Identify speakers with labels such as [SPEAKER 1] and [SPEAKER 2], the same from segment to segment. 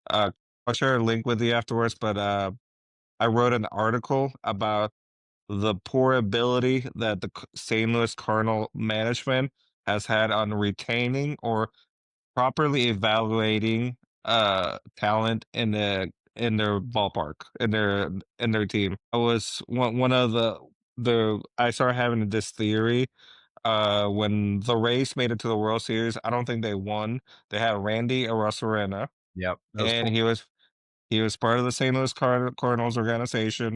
[SPEAKER 1] I'll share a link with you afterwards, but I wrote an article about the poor ability that the St. Louis Cardinal management has had on retaining or properly evaluating talent in their ballpark, in their team. I was one of the I started having this theory when the Rays made it to the World Series. I don't think they won. They had Randy Arozarena,
[SPEAKER 2] Yep. That was
[SPEAKER 1] and he was part of the St. Louis Cardinals organization.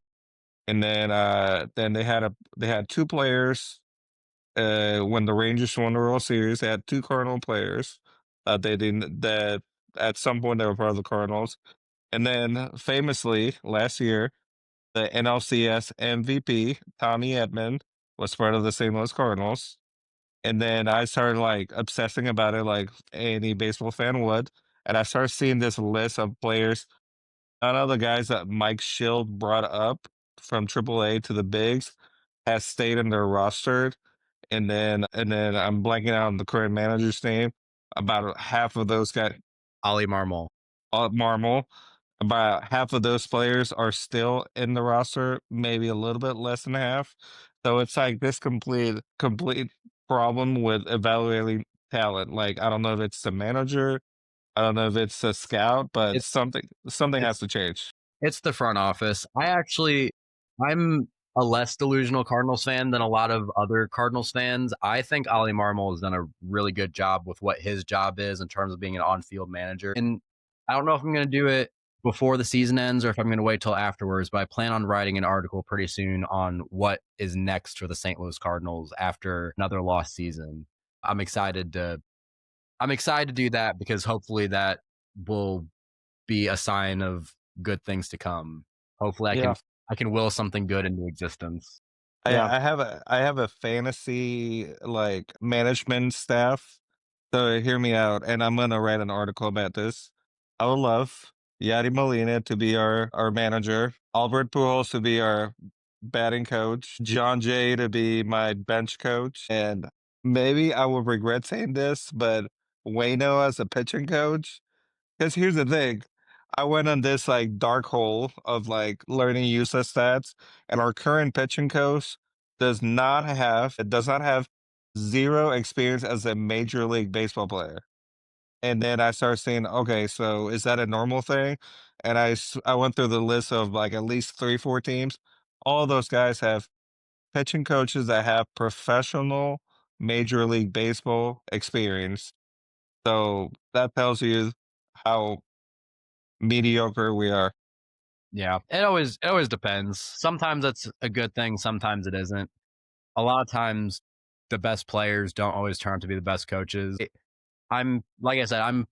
[SPEAKER 1] And then they had two players when the Rangers won the World Series. They had two Cardinal players. They didn't that at some point they were part of the Cardinals. And then famously last year, the NLCS MVP Tommy Edman was part of the St. Louis Cardinals. And then I started like obsessing about it, like any baseball fan would. And I started seeing this list of players. None of the guys that Mike Schild brought up from AAA to the bigs has stayed in their roster. And then I'm blanking out on the current manager's name. About half of those guys,
[SPEAKER 2] Ali Marmol.
[SPEAKER 1] Marmol, about half of those players are still in the roster, maybe a little bit less than half. So it's like this complete problem with evaluating talent. Like I don't know if it's the manager, I don't know if it's a scout, but
[SPEAKER 2] It,
[SPEAKER 1] something has
[SPEAKER 2] it's
[SPEAKER 1] to change.
[SPEAKER 2] it's the front office. I'm a less delusional Cardinals fan than a lot of other Cardinals fans. I think Ali Marmol has done a really good job with what his job is in terms of being an on-field manager. And I don't know if I'm going to do it before the season ends or if I'm going to wait till afterwards, but I plan on writing an article pretty soon on what is next for the St. Louis Cardinals after another lost season. I'm excited to I'm excited to do that because hopefully that will be a sign of good things to come. Hopefully
[SPEAKER 1] Yeah.
[SPEAKER 2] I can will something good into existence.
[SPEAKER 3] Yeah.
[SPEAKER 1] I have a fantasy like management staff. So hear me out, and I'm gonna write an article about this. I would love Yadi Molina to be our manager, Albert Pujols to be our batting coach, John Jay to be my bench coach, and maybe I will regret saying this, but Wayno as a pitching coach. Because here's the thing, I went on this like dark hole of like learning useless stats, and our current pitching coach does not have zero experience as a major league baseball player. And then I started saying, okay, so is that a normal thing? And I went through the list of like at least three, four teams. All those guys have pitching coaches that have professional major league baseball experience. So that tells you how mediocre we are.
[SPEAKER 2] Yeah. It always depends. Sometimes it's a good thing, sometimes it isn't. A lot of times the best players don't always turn out to be the best coaches. I'm like I said, I'm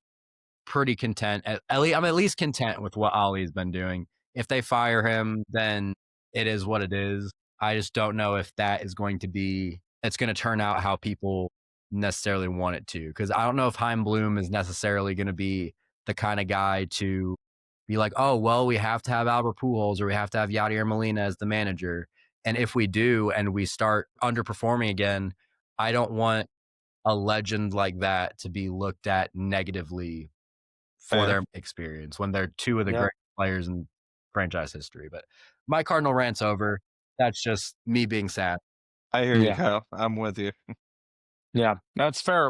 [SPEAKER 2] pretty content. At least I'm at least content with what Ollie's been doing. If they fire him, then it is what it is. I just don't know if that is going to be it's going to turn out how people necessarily want it to. Because I don't know if Heim Bloom is necessarily going to be the kind of guy to be like, oh well, we have to have Albert Pujols or we have to have Yadi or Molina as the manager. And if we do, and we start underperforming again, I don't want a legend like that to be looked at negatively for
[SPEAKER 1] Fair.
[SPEAKER 2] their experience when they're two of the
[SPEAKER 3] Yeah.
[SPEAKER 2] great players in franchise history. But my Cardinal rant's over. That's just me being sad.
[SPEAKER 1] I hear you,
[SPEAKER 3] Yeah.
[SPEAKER 1] Kyle. I'm with you.
[SPEAKER 3] Yeah. That's fair.